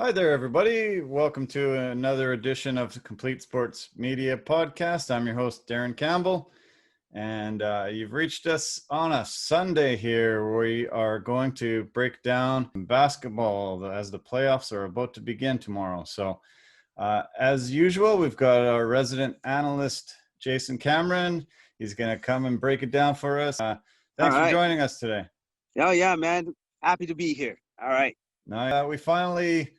Hi there, everybody. Welcome to another edition of the Complete Sports Media Podcast. I'm your host, Darren Campbell, and you've reached us on a Sunday here. We are going to break down basketball as the playoffs are about to begin tomorrow. So, as usual, we've got our resident analyst, Jason Cameron. He's going to come and break it down for us. Thanks for joining us today. Oh, yeah, man. Happy to be here. All right. Now, we finally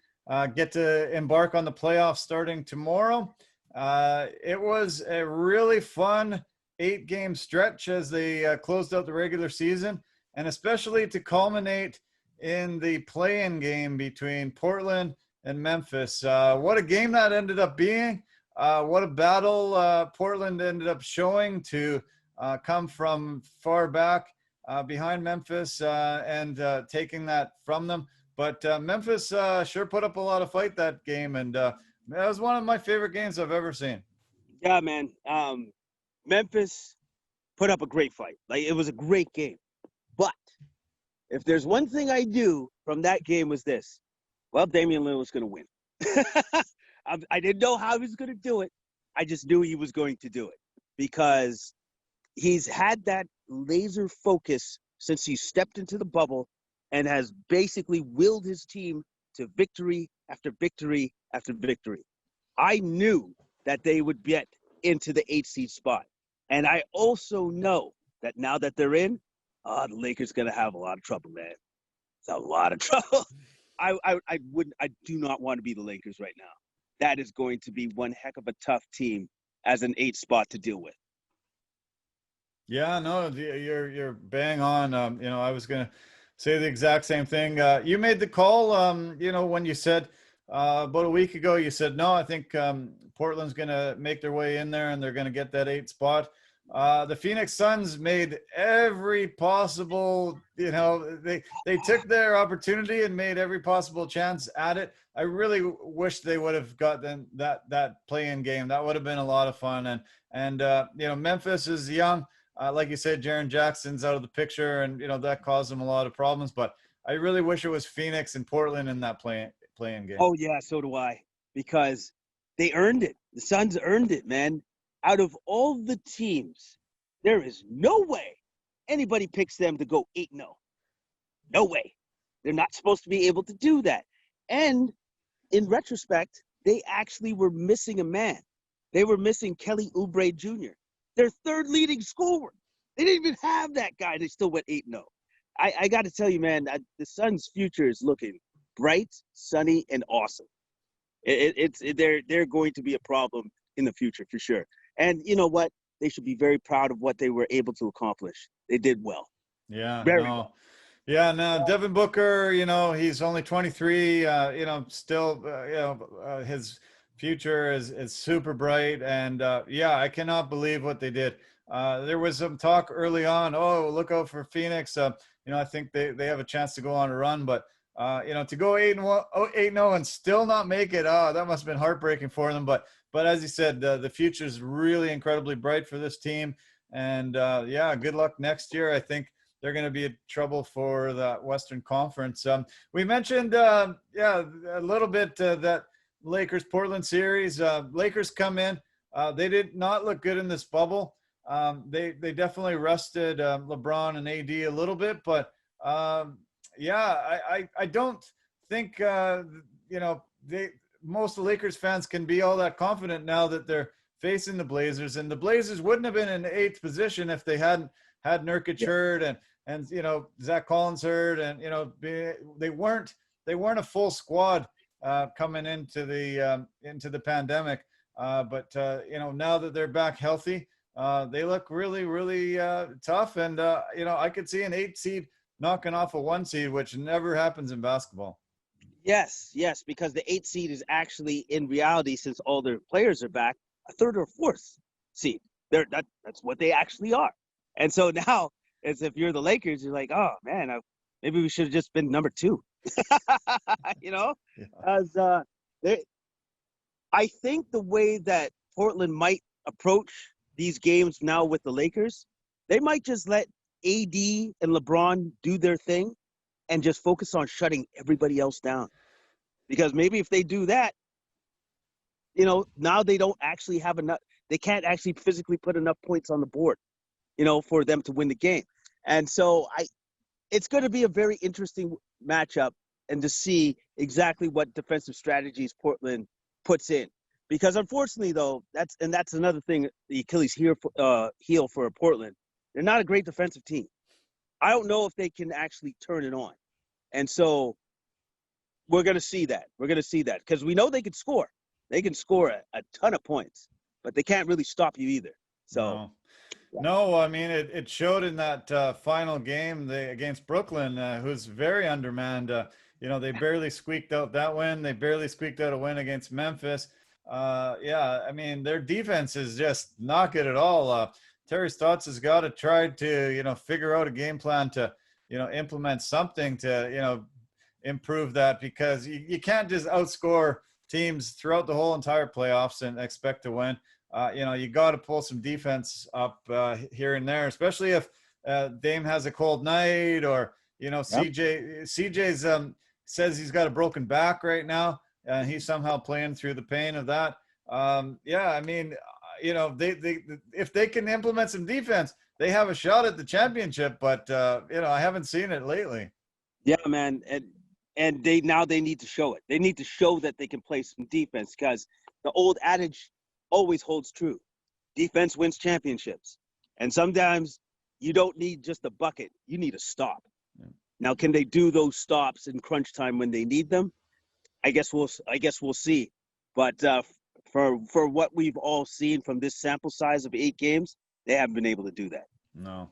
get to embark on the playoffs starting tomorrow. It was a really fun 8-game stretch as they closed out the regular season, and especially to culminate in the play-in game between Portland and Memphis. What a game that ended up being. What a battle Portland ended up showing to come from far back behind Memphis and taking that from them. But Memphis sure put up a lot of fight that game, and that was one of my favorite games I've ever seen. Yeah, man. Memphis put up a great fight. Like, it was a great game. But if there's one thing I knew from that game was this. Well, Damian Lillard was going to win. I didn't know how he was going to do it. I just knew he was going to do it because he's had that laser focus since he stepped into the bubble and has basically willed his team to victory after victory after victory. I knew that they would get into the 8th seed spot. And I also know that now that they're in, the Lakers going to have a lot of trouble, man. It's a lot of trouble. I do not want to be the Lakers right now. That is going to be one heck of a tough team as an 8th spot to deal with. Yeah, no, you're bang on. I was going to say the exact same thing. You made the call, when you said about a week ago, you said, no, I think Portland's going to make their way in there and they're going to get that 8th spot. The Phoenix Suns made every possible, they took their opportunity and made every possible chance at it. I really wish they would have gotten that play-in game. That would have been a lot of fun. And Memphis is young. Like you said, Jaren Jackson's out of the picture, and that caused them a lot of problems. But I really wish it was Phoenix and Portland in that play-in game. Oh yeah, so do I, because they earned it. The Suns earned it, man. Out of all the teams, there is no way anybody picks them to go 8-0. No way. They're not supposed to be able to do that. And in retrospect, they actually were missing a man. They were missing Kelly Oubre Jr., their third leading scorer. They didn't even have that guy. They still went 8-0. I got to tell you, man, the Suns' future is looking bright, sunny, and awesome. They're going to be a problem in the future for sure. And you know what? They should be very proud of what they were able to accomplish. They did well. Yeah. Very well. Yeah, no, Devin Booker, he's only 23, still, his future is super bright. And I cannot believe what they did. There was some talk early on, look out for Phoenix. I think they have a chance to go on a run, but to go 8-0 and still not make it, that must have been heartbreaking for them. But as you said, the future is really incredibly bright for this team. And good luck next year. I think they're going to be in trouble for the Western Conference. We mentioned, a little bit that Lakers-Portland series. Lakers come in. They did not look good in this bubble. They definitely rested LeBron and AD a little bit, but I don't think most of the Lakers fans can be all that confident now that they're facing the Blazers, and the Blazers wouldn't have been in 8th position if they hadn't had Nurkic hurt and Zach Collins hurt, and they weren't a full squad coming into the pandemic. But now that they're back healthy, they look really, really tough. And, I could see an 8 seed knocking off a 1 seed, which never happens in basketball. Yes, because the 8th seed is actually, in reality, since all their players are back, a 3rd or 4th seed. That's what they actually are. And so now, as if you're the Lakers, you're like, oh, man, maybe we should have just been number 2. Because I think the way that Portland might approach these games now with the Lakers, they might just let AD and LeBron do their thing and just focus on shutting everybody else down. because maybe if they do that, now they don't actually have enough. They can't actually physically put enough points on the board, for them to win the game. And so it's going to be a very interesting matchup, and to see exactly what defensive strategies Portland puts in. Because unfortunately, though, that's another thing, the Achilles heel for Portland. They're not a great defensive team. I don't know if they can actually turn it on. And so we're going to see that. We're going to see that because we know they can score. They can score a ton of points, but they can't really stop you either. So, no, I mean, it showed in that final game against Brooklyn, who's very undermanned. They barely squeaked out that win. They barely squeaked out a win against Memphis. I mean, their defense is just not good at all. Terry Stotts has got to try to, figure out a game plan to, implement something to, improve that, because you can't just outscore teams throughout the whole entire playoffs and expect to win. You got to pull some defense up here and there, especially if Dame has a cold night, or CJ's says he's got a broken back right now, and he's somehow playing through the pain of that. I mean, they if they can implement some defense, they have a shot at the championship. But I haven't seen it lately. Yeah, man, and they need to show it. They need to show that they can play some defense, because the old adage always holds true. Defense wins championships. And sometimes you don't need just a bucket. You need a stop. Yeah. Now, can they do those stops in crunch time when they need them? I guess we'll see. But for what we've all seen from this sample size of 8 games, they haven't been able to do that. No.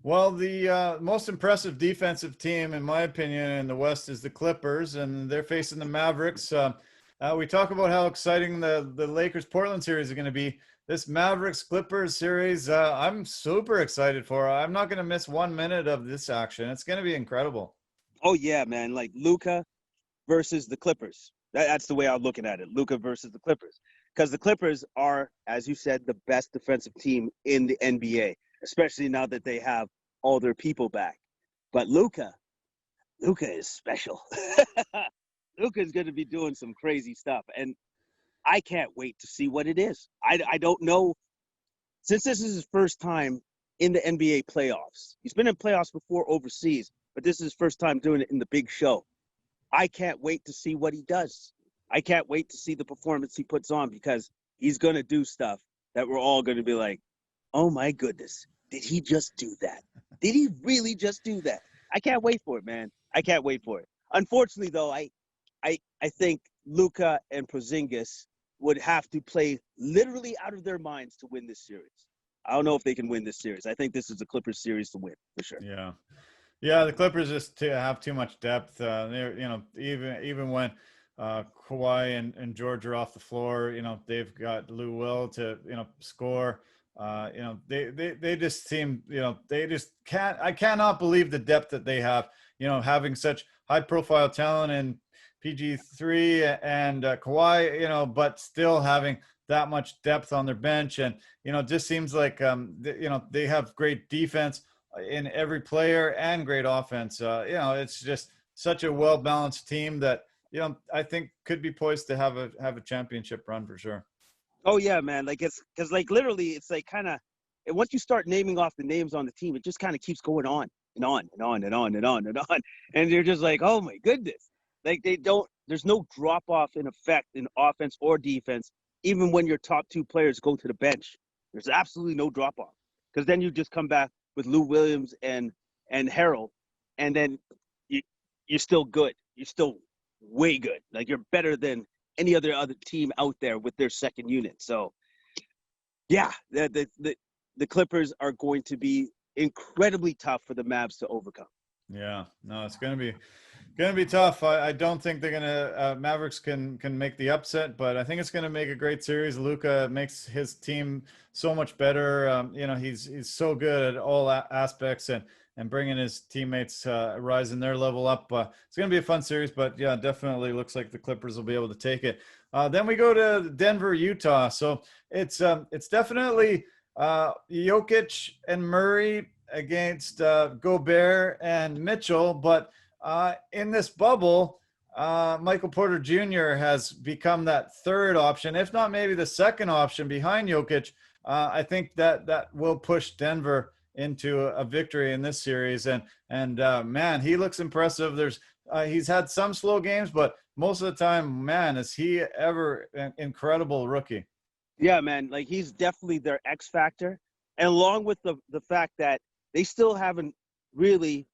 Well, the most impressive defensive team, in my opinion, in the West is the Clippers, and they're facing the Mavericks. We talk about how exciting the Lakers-Portland series is going to be. This Mavericks-Clippers series, I'm super excited for. I'm not going to miss 1 minute of this action. It's going to be incredible. Oh, yeah, man. Like Luka versus the Clippers. That's the way I'm looking at it. Luka versus the Clippers. Because the Clippers are, as you said, the best defensive team in the NBA, especially now that they have all their people back. But Luka is special. Luka is going to be doing some crazy stuff, and I can't wait to see what it is. I don't know. Since this is his first time in the NBA playoffs, he's been in playoffs before overseas, but this is his first time doing it in the big show. I can't wait to see what he does. I can't wait to see the performance he puts on, because he's going to do stuff that we're all going to be like, oh, my goodness, did he just do that? Did he really just do that? I can't wait for it, man. I can't wait for it. Unfortunately, though, I think Luka and Porzingis would have to play literally out of their minds to win this series. I don't know if they can win this series. I think this is the Clippers series to win, for sure. Yeah, the Clippers just have too much depth. They're, even when Kawhi and George are off the floor, they've got Lou Will to, score. They just seem, they just can't. I cannot believe the depth that they have. Having such high profile talent in PG3 and Kawhi, but still having that much depth on their bench, and it just seems like they have great defense in every player and great offense. It's just such a well balanced team that I think could be poised to have a championship run for sure. Oh yeah, man. Like it's because literally it's kind of, once you start naming off the names on the team, it just kind of keeps going on and on and on and on and on and on, and you're just like, oh my goodness. Like there's no drop off in effect in offense or defense, even when your top 2 players go to the bench. There's absolutely no drop off, because then you just come back with Lou Williams and Harold, and then you're still good. You're still way good. Like you're better than any other team out there with their second unit. So yeah, the Clippers are going to be incredibly tough for the Mavs to overcome. Yeah, no, it's going to be tough. I don't think they're going to Mavericks can make the upset, but I think it's going to make a great series. Luka makes his team so much better. He's so good at all aspects, and bringing his teammates rising their level up. It's going to be a fun series, but yeah, definitely looks like the Clippers will be able to take it. Then we go to Denver, Utah. So it's definitely Jokic and Murray against Gobert and Mitchell, but in this bubble, Michael Porter Jr. has become that third option, if not maybe the second option behind Jokic. I think that will push Denver into a victory in this series. And man, he looks impressive. He's had some slow games, but most of the time, man, is he ever an incredible rookie. Yeah, man. Like he's definitely their X factor, and along with the fact that they still haven't really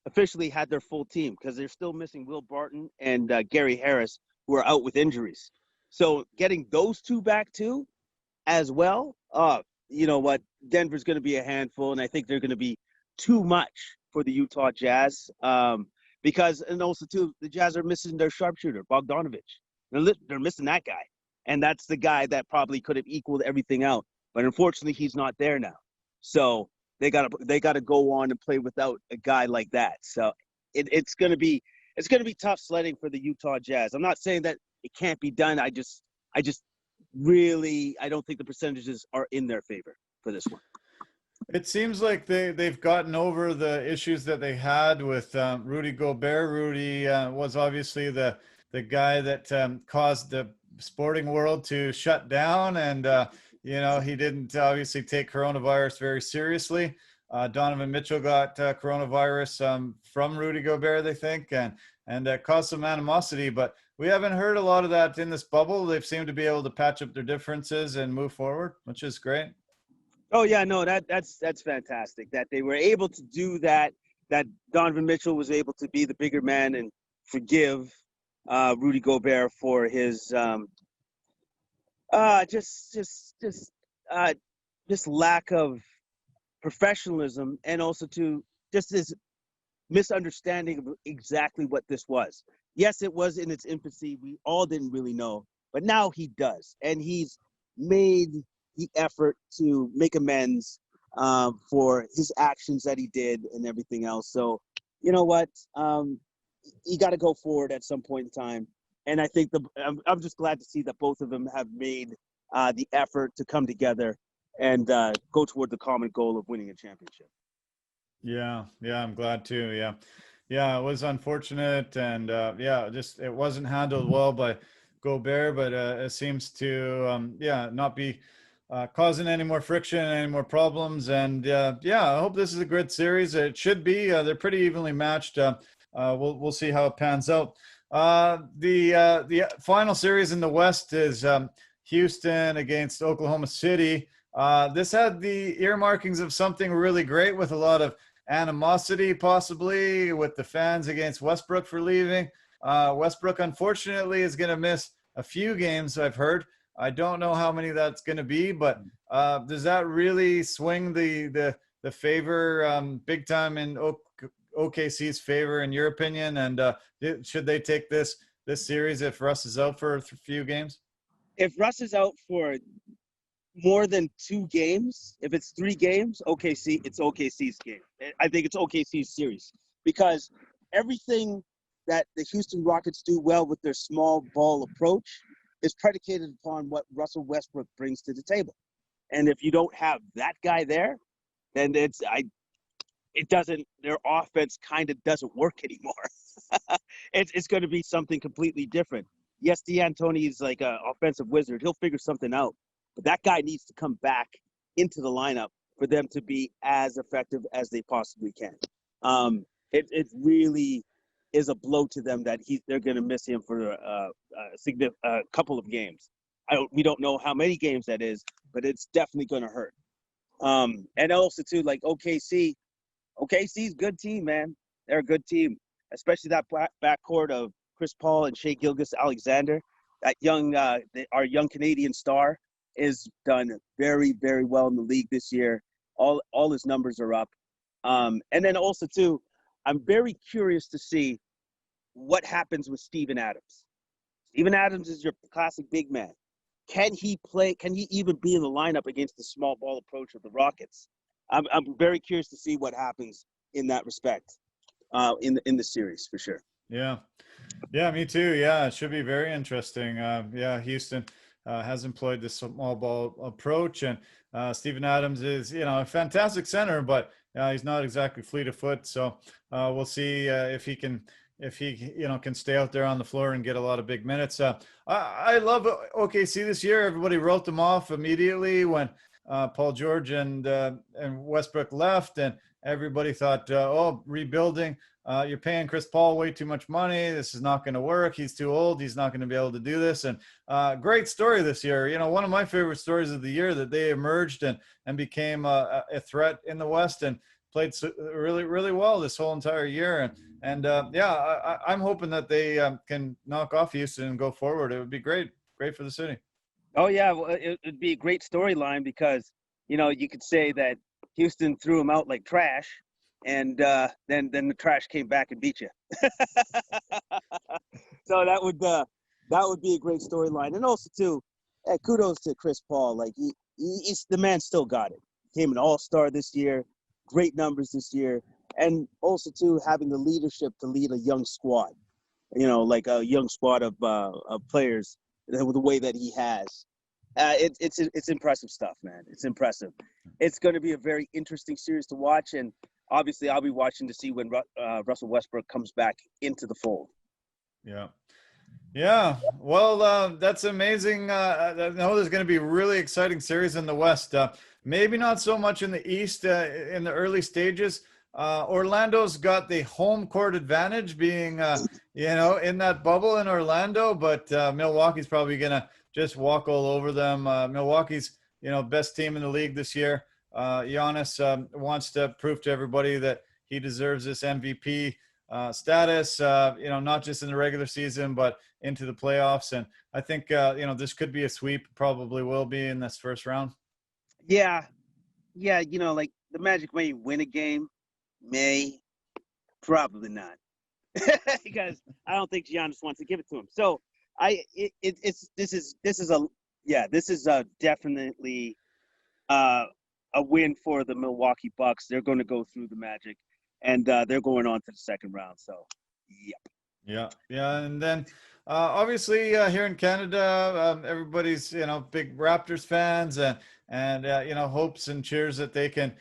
officially had their full team because they're still missing Will Barton and Gary Harris, who are out with injuries. So getting those two back too, as well, you know what? Denver's going to be a handful, and I think they're going to be too much for the Utah Jazz because, and also too, the Jazz are missing their sharpshooter, Bogdanovich. They're missing that guy, and that's the guy that probably could have equaled everything out. But unfortunately, he's not there now. So they gotta go on and play without a guy like that. So it's gonna be tough sledding for the Utah Jazz. I'm not saying that it can't be done. I just really I don't think the percentages are in their favor for this one. It seems like they've gotten over the issues that they had with Rudy Gobert. Rudy was obviously the guy that caused the sporting world to shut down, and he didn't obviously take coronavirus very seriously. Donovan Mitchell got coronavirus from Rudy Gobert, they think, and caused some animosity. But we haven't heard a lot of that in this bubble. They've seemed to be able to patch up their differences and move forward, which is great. Oh yeah, no, that's fantastic that they were able to do that. That Donovan Mitchell was able to be the bigger man and forgive Rudy Gobert for his just lack of professionalism, and also to just his misunderstanding of exactly what this was. Yes, it was in its infancy. We all didn't really know, but now he does, and he's made the effort to make amends for his actions that he did and everything else. So, you know what? You got to go forward at some point in time. And I think I'm just glad to see that both of them have made the effort to come together and go toward the common goal of winning a championship. Yeah, I'm glad too. Yeah, it was unfortunate, and it wasn't handled well by Gobert, but it seems to not be causing any more friction, any more problems. And I hope this is a good series. It should be. They're pretty evenly matched. We'll see how it pans out. The final series in the West is Houston against Oklahoma City. This had the earmarkings of something really great, with a lot of animosity, possibly with the fans against Westbrook for leaving. Westbrook, unfortunately, is going to miss a few games, I've heard. I don't know how many that's going to be, but does that really swing the favor big time in OKC's favor, in your opinion? And should they take this series if Russ is out for a few games? If Russ is out for more than 2 games, if it's 3 games, OKC, it's OKC's game. I think it's OKC's series, because everything that the Houston Rockets do well with their small ball approach is predicated upon what Russell Westbrook brings to the table. And if you don't have that guy there, then their offense kind of doesn't work anymore. It's going to be something completely different. Yes, D'Antoni is like an offensive wizard. He'll figure something out. But that guy needs to come back into the lineup for them to be as effective as they possibly can. It really is a blow to them that they're going to miss him for a couple of games. We don't know how many games that is, but it's definitely going to hurt. And also too, like OKC's a good team, man. They're a good team, especially that backcourt of Chris Paul and Shai Gilgeous-Alexander. That our young Canadian star is done very, very well in the league this year. All his numbers are up. And then also too, I'm very curious to see what happens with Steven Adams. Steven Adams is your classic big man. Can he play? Can he even be in the lineup against the small ball approach of the Rockets? I'm very curious to see what happens in that respect in the series, for sure. Yeah, me too. Yeah, it should be very interesting. Houston has employed this small ball approach, and Steven Adams is, a fantastic center, but he's not exactly fleet of foot. So we'll see if he can, if he can stay out there on the floor and get a lot of big minutes. I love OKC this year. Everybody wrote them off immediately when Paul George and Westbrook left, and everybody thought, oh, rebuilding. You're paying Chris Paul way too much money. This is not going to work. He's too old. He's not going to be able to do this. And great story this year. One of my favorite stories of the year, that they emerged and became a threat in the West and played really, really well this whole entire year. And I'm hoping that they can knock off Houston and go forward. It would be great for the city. Oh yeah, well, it'd be a great storyline because you could say that Houston threw them out like trash, and then the trash came back and beat you. So that would be a great storyline, and also too, kudos to Chris Paul. Like he's the man still got it. Became an all-star this year, great numbers this year, and also too having the leadership to lead a young squad. Like a young squad of players. The way that he has, it's impressive stuff, man. It's impressive. It's going to be a very interesting series to watch, and obviously, I'll be watching to see when Russell Westbrook comes back into the fold. Yeah. Well, that's amazing. I know there's going to be a really exciting series in the West. Maybe not so much in the East in the early stages. Orlando's got the home court advantage, being in that bubble in Orlando, but Milwaukee's probably gonna just walk all over them. Milwaukee's best team in the league this year. Giannis wants to prove to everybody that he deserves this MVP status, not just in the regular season but into the playoffs. And I think this could be a sweep. Probably will be in this first round. Yeah, like the Magic may win a game. Probably not, because I don't think Giannis wants to give it to him. So this is definitely a win for the Milwaukee Bucks. They're going to go through the Magic, and they're going on to the second round. So, yep. Yeah, and then obviously here in Canada, everybody's big Raptors fans, and hopes and cheers that they can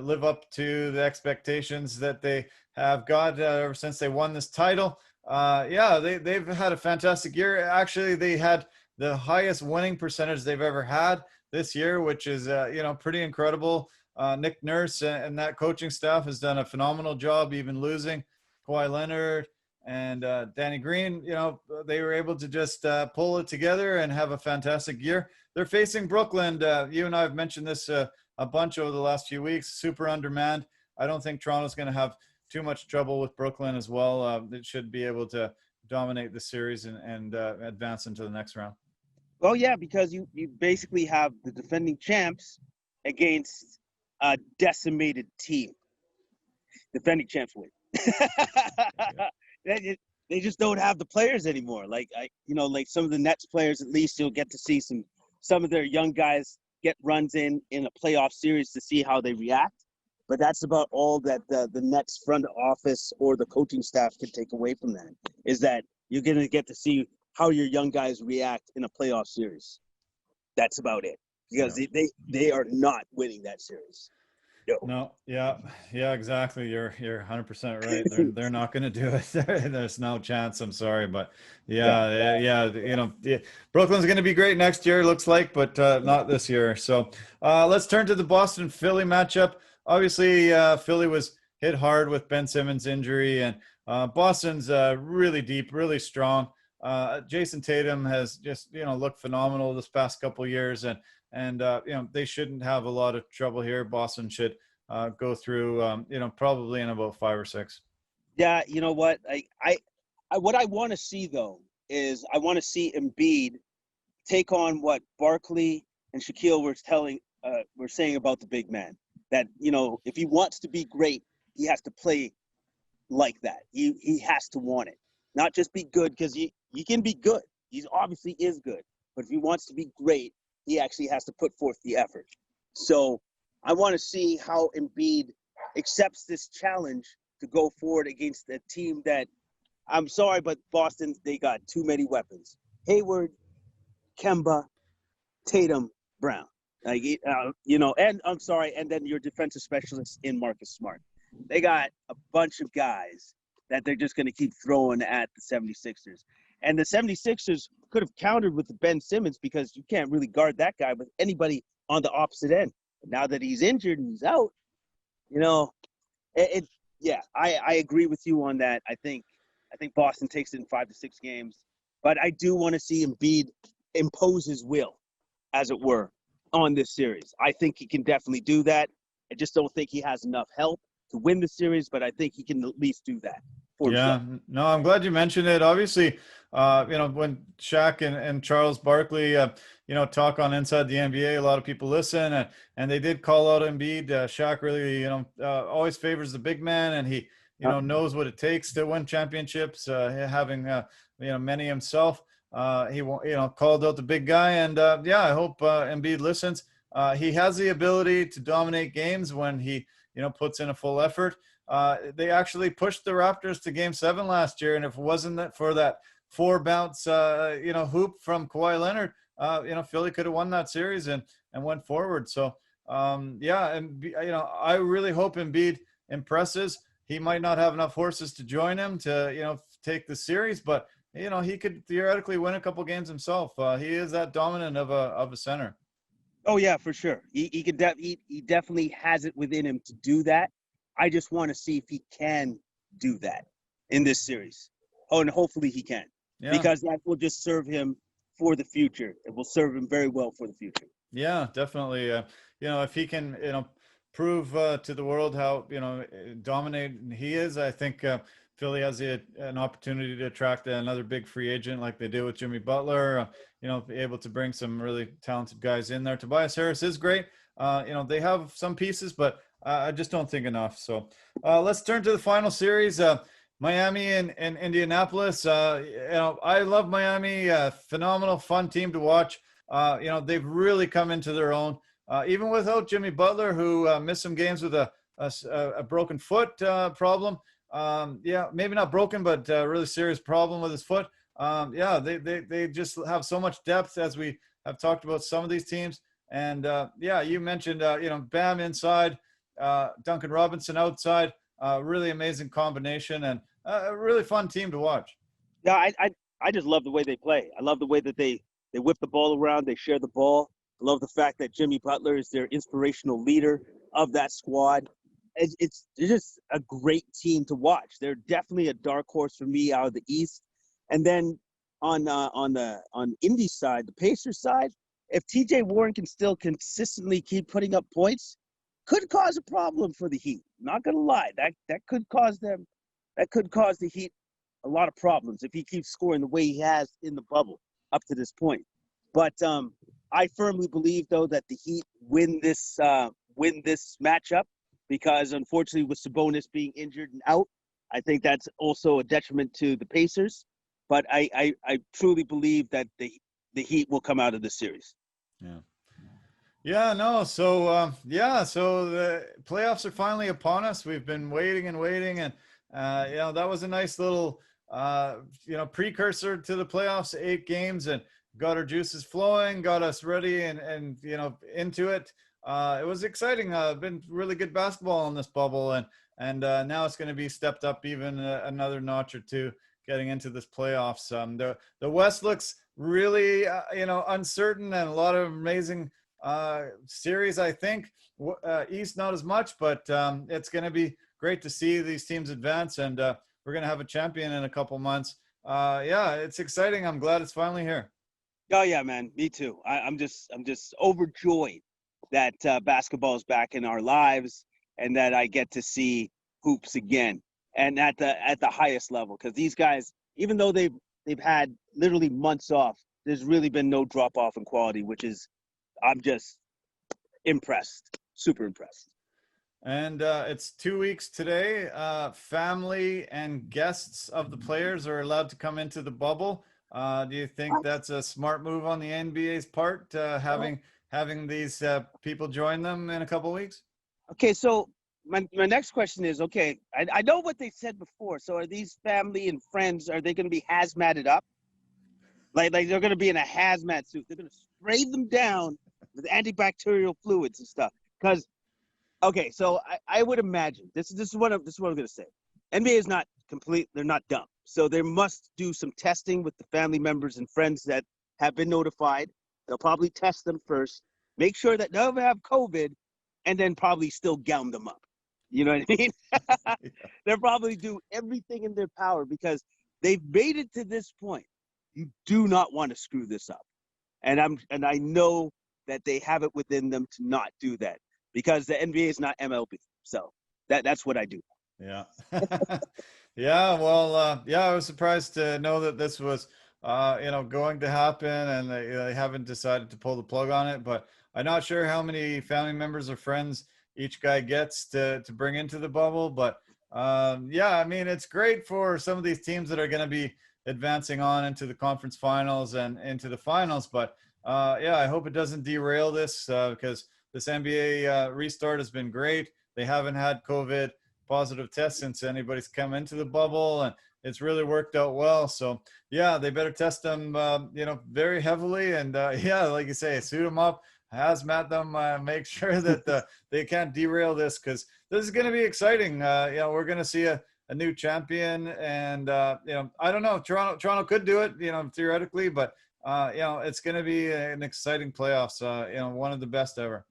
live up to the expectations that they have got ever since they won this title. They've had a fantastic year. Actually, they had the highest winning percentage they've ever had this year, which is pretty incredible. Nick Nurse and that coaching staff has done a phenomenal job, even losing Kawhi Leonard and Danny Green. They were able to just pull it together and have a fantastic year. They're facing Brooklyn. You and I have mentioned this a bunch over the last few weeks. Super undermanned. I don't think Toronto's going to have too much trouble with Brooklyn as well. It should be able to dominate the series and advance into the next round. Well, yeah, because you basically have the defending champs against a decimated team. Defending champs win. They just don't have the players anymore. Like some of the Nets players, at least you'll get to see some of their young guys get runs in a playoff series to see how they react. But that's about all that the Nets front office or the coaching staff can take away from that, is that you're going to get to see how your young guys react in a playoff series. That's about it, because they are not winning that series. No. Yeah, exactly. You're 100% right. They're not going to do it. There's no chance. I'm sorry, but Brooklyn's going to be great next year, looks like, but not this year. So let's turn to the Boston-Philly matchup. Obviously, Philly was hit hard with Ben Simmons' injury, and Boston's really deep, really strong. Jason Tatum has just looked phenomenal this past couple years, and they shouldn't have a lot of trouble here. Boston should go through probably in about 5 or 6. Yeah, you know what? What I want to see though is I want to see Embiid take on what Barkley and Shaquille were saying about the big man. That if he wants to be great, he has to play like that. He has to want it, not just be good, because he can be good. He obviously is good, but if he wants to be great, he actually has to put forth the effort. So I want to see how Embiid accepts this challenge to go forward against a team that, I'm sorry, but Boston, they got too many weapons. Hayward, Kemba, Tatum, Brown. And I'm sorry, and then your defensive specialist in Marcus Smart. They got a bunch of guys that they're just going to keep throwing at the 76ers. And the 76ers could have countered with the Ben Simmons because you can't really guard that guy with anybody on the opposite end. But now that he's injured and he's out, I agree with you on that. I think Boston takes it in 5 to 6 games. But I do want to see Embiid impose his will, as it were, on this series. I think he can definitely do that. I just don't think he has enough help to win the series, but I think he can at least do that for himself. No, I'm glad you mentioned it. Obviously, when Shaq and Charles Barkley, talk on Inside the NBA, a lot of people listen, and they did call out Embiid. Shaq really, always favors the big man, and he, knows what it takes to win championships. Having, many himself, he, called out the big guy, and I hope Embiid listens. He has the ability to dominate games when he, puts in a full effort. They actually pushed the Raptors to Game 7 last year, and if it wasn't for that 4-bounce, hoop from Kawhi Leonard, Philly could have won that series and went forward. So, I really hope Embiid impresses. He might not have enough horses to join him to, take the series, but he could theoretically win a couple games himself. He is that dominant of a center. Oh yeah, for sure. He definitely has it within him to do that. I just want to see if he can do that in this series. Oh, and hopefully he can, because that will just serve him for the future. It will serve him very well for the future. Yeah, definitely. If he can, prove to the world how dominant he is, I think Philly has an opportunity to attract another big free agent like they did with Jimmy Butler. Be able to bring some really talented guys in there. Tobias Harris is great. They have some pieces, but I just don't think enough. So let's turn to the final series. Miami and Indianapolis. I love Miami. Phenomenal, fun team to watch. They've really come into their own. Even without Jimmy Butler, who missed some games with a broken foot problem. Maybe not broken, but really serious problem with his foot. They just have so much depth, as we have talked about some of these teams. And you mentioned Bam inside, Duncan Robinson outside. Really amazing combination and a really fun team to watch. Yeah, I just love the way they play. I love the way that they whip the ball around, they share the ball. I love the fact that Jimmy Butler is their inspirational leader of that squad. It's just a great team to watch. They're definitely a dark horse for me out of the East. And then on Indy's side, the Pacers side, if TJ Warren can still consistently keep putting up points, could cause a problem for the Heat. Not gonna lie, that could cause them. That could cause the Heat a lot of problems if he keeps scoring the way he has in the bubble up to this point. But I firmly believe, though, that the Heat win this matchup because, unfortunately, with Sabonis being injured and out, I think that's also a detriment to the Pacers. But I truly believe that the Heat will come out of this series. So the playoffs are finally upon us. We've been waiting and that was a nice little precursor to the playoffs. 8 games and got our juices flowing, got us ready and into it. It was exciting. Been really good basketball in this bubble, and now it's going to be stepped up even another notch or two getting into this playoffs. The West looks really uncertain, and a lot of amazing series. I think East not as much, but it's going to be great to see these teams advance, and we're going to have a champion in a couple months. It's exciting. I'm glad it's finally here. Oh yeah, man, me too. I'm just overjoyed that basketball is back in our lives and that I get to see hoops again and at the highest level. Because these guys, even though they've had literally months off, there's really been no drop off in quality, which is I'm just impressed, super impressed. And it's 2 weeks today. Family and guests of the players are allowed to come into the bubble. Do you think that's a smart move on the NBA's part, having these people join them in a couple of weeks? Okay, so my next question is, okay, I know what they said before. So are these family and friends, are they going to be hazmated up? Like they're going to be in a hazmat suit. They're going to spray them down with antibacterial fluids and stuff. Because, okay, so I would imagine, this is what I'm going to say. NBA is not they're not dumb. So they must do some testing with the family members and friends that have been notified. They'll probably test them first, make sure that none of them have COVID, and then probably still gown them up. You know what I mean? They'll probably do everything in their power because they've made it to this point. You do not want to screw this up. And I know that they have it within them to not do that because the NBA is not MLB. So that's what I do. Yeah. Yeah. Well, yeah, I was surprised to know that this was, going to happen, and they haven't decided to pull the plug on it. But I'm not sure how many family members or friends each guy gets to bring into the bubble. But yeah, I mean, it's great for some of these teams that are going to be advancing on into the conference finals and into the finals. But yeah, I hope it doesn't derail this because this NBA restart has been great. They haven't had COVID positive tests since anybody's come into the bubble, and it's really worked out well. So yeah, they better test them, very heavily. And yeah, like you say, suit them up, hazmat them, make sure that they can't derail this because this is going to be exciting. We're going to see a new champion, and I don't know. Toronto could do it, theoretically, but it's going to be an exciting playoffs. One of the best ever.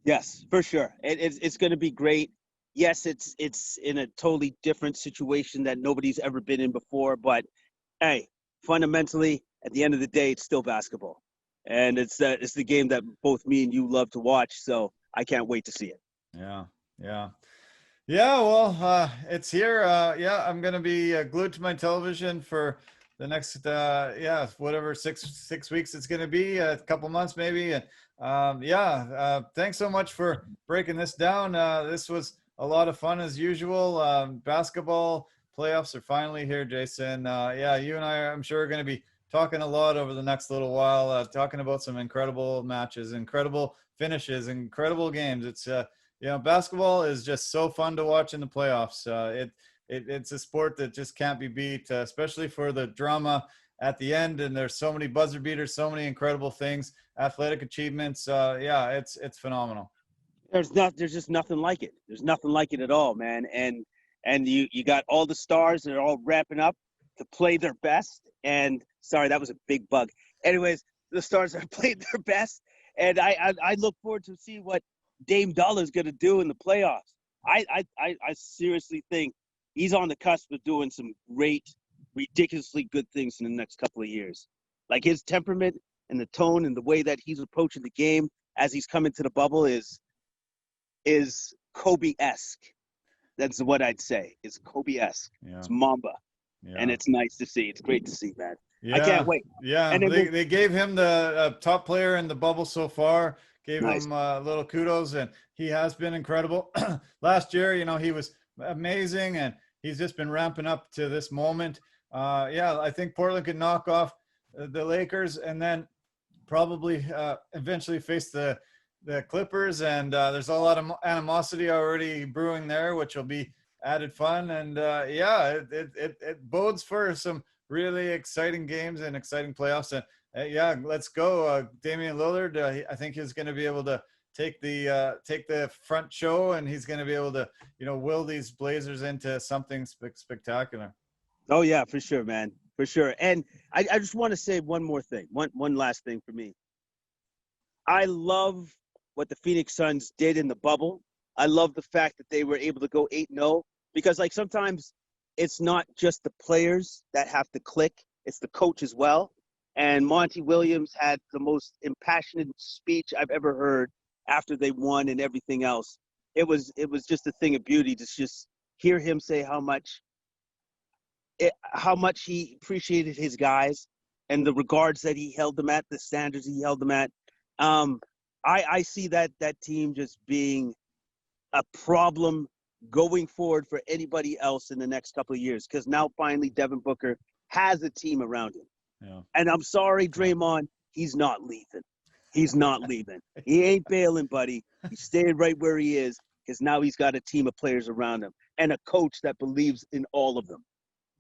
Yes, for sure. It's going to be great. Yes, it's in a totally different situation that nobody's ever been in before. But hey, fundamentally, at the end of the day, it's still basketball, and it's the game that both me and you love to watch. So I can't wait to see it. Yeah. Well, it's here. Yeah, I'm gonna be glued to my television for the next whatever six weeks it's gonna be, a couple months maybe. And thanks so much for breaking this down. This was a lot of fun as usual. Basketball playoffs are finally here, Jason. You and I, I'm sure, are going to be talking a lot over the next little while, talking about some incredible matches, incredible finishes, incredible games. It's basketball is just so fun to watch in the playoffs. It's a sport that just can't be beat, especially for the drama at the end. And there's so many buzzer beaters, so many incredible things, athletic achievements. It's phenomenal. There's just nothing like it. There's nothing like it at all, man. And you got all the stars that are all wrapping up to play their best. And sorry, that was a big bug. Anyways, the stars are playing their best, and I look forward to see what Dame Dollar is going to do in the playoffs. I seriously think he's on the cusp of doing some great, ridiculously good things in the next couple of years. Like his temperament and the tone and the way that he's approaching the game as he's coming to the bubble is Kobe-esque. That's what I'd say. It's Kobe-esque. Yeah. It's Mamba. Yeah. And it's nice to see. It's great to see, man. Yeah. I can't wait. Yeah, and they gave him the top player in the bubble so far. Gave him a little kudos, and he has been incredible. Last year, he was amazing, and he's just been ramping up to this moment. I think Portland could knock off the Lakers and then probably eventually face the Clippers, and there's a lot of animosity already brewing there, which will be added fun. And it bodes for some really exciting games and exciting playoffs. And let's go. Damian Lillard, I think he's going to be able to take the front show, and he's going to be able to will these Blazers into something spectacular. Oh yeah, for sure, man, for sure. And I just want to say one more thing, one last thing for me. I love what the Phoenix Suns did in the bubble. I love the fact that they were able to go 8-0, because like sometimes it's not just the players that have to click, it's the coach as well. And Monty Williams had the most impassioned speech I've ever heard after they won and everything else. It was just a thing of beauty to just hear him say how much he appreciated his guys and the regards that he held them at, the standards he held them at. I see that team just being a problem going forward for anybody else in the next couple of years, because now finally Devin Booker has a team around him. Yeah. And I'm sorry, Draymond, he's not leaving. He's not leaving. He ain't bailing, buddy. He's staying right where he is, because now he's got a team of players around him and a coach that believes in all of them.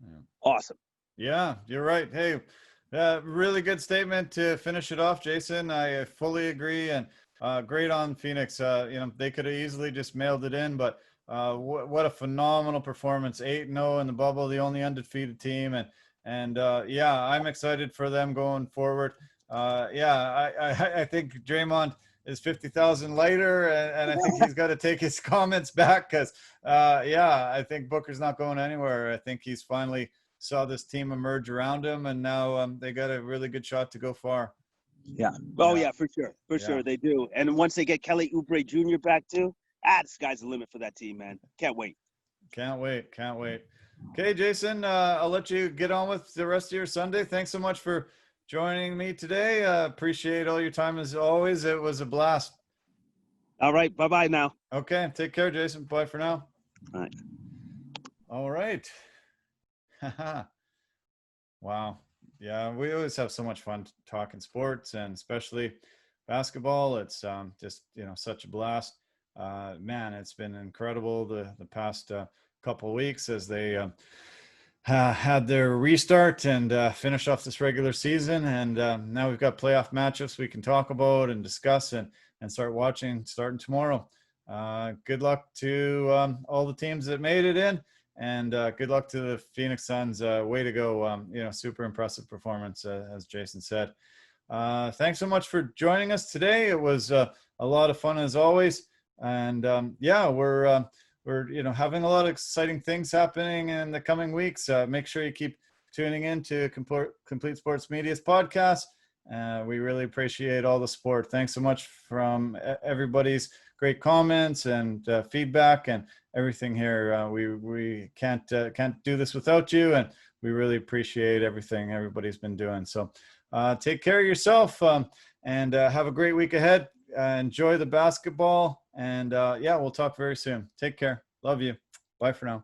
Yeah. Awesome. Yeah, you're right. Hey, really good statement to finish it off, Jason. I fully agree, and great on Phoenix. They could have easily just mailed it in, but What a phenomenal performance. 8-0 in the bubble, the only undefeated team. And yeah, I'm excited for them going forward. Yeah, I think Draymond is 50,000 lighter, and I think he's got to take his comments back because, yeah, I think Booker's not going anywhere. I think he's finally saw this team emerge around him, and now they got a really good shot to go far. Yeah. Oh, Yeah. yeah, for sure. For sure, they do. And once they get Kelly Oubre Jr. back too, the sky's the limit for that team, man. Can't wait. Can't wait. Can't wait. Okay, Jason, I'll let you get on with the rest of your Sunday. Thanks so much for joining me today. Appreciate all your time as always. It was a blast. All right. Bye-bye now. Okay. Take care, Jason. Bye for now. All right. All right. Wow. Yeah, we always have so much fun talking sports, and especially basketball. It's just, such a blast. Man, it's been incredible the past couple of weeks as they had their restart and finish off this regular season. And now we've got playoff matchups we can talk about and discuss and start watching starting tomorrow. Good luck to all the teams that made it in. And good luck to the Phoenix Suns. Way to go. Super impressive performance, as Jason said. Thanks so much for joining us today. It was a lot of fun as always. And yeah, we're having a lot of exciting things happening in the coming weeks. Make sure you keep tuning in to Complete Sports Media's podcast. We really appreciate all the support. Thanks so much from everybody's great comments and feedback and everything here. We can't do this without you, and we really appreciate everything everybody's been doing. So take care of yourself and have a great week ahead. Enjoy the basketball, and yeah, we'll talk very soon. Take care. Love you. Bye for now.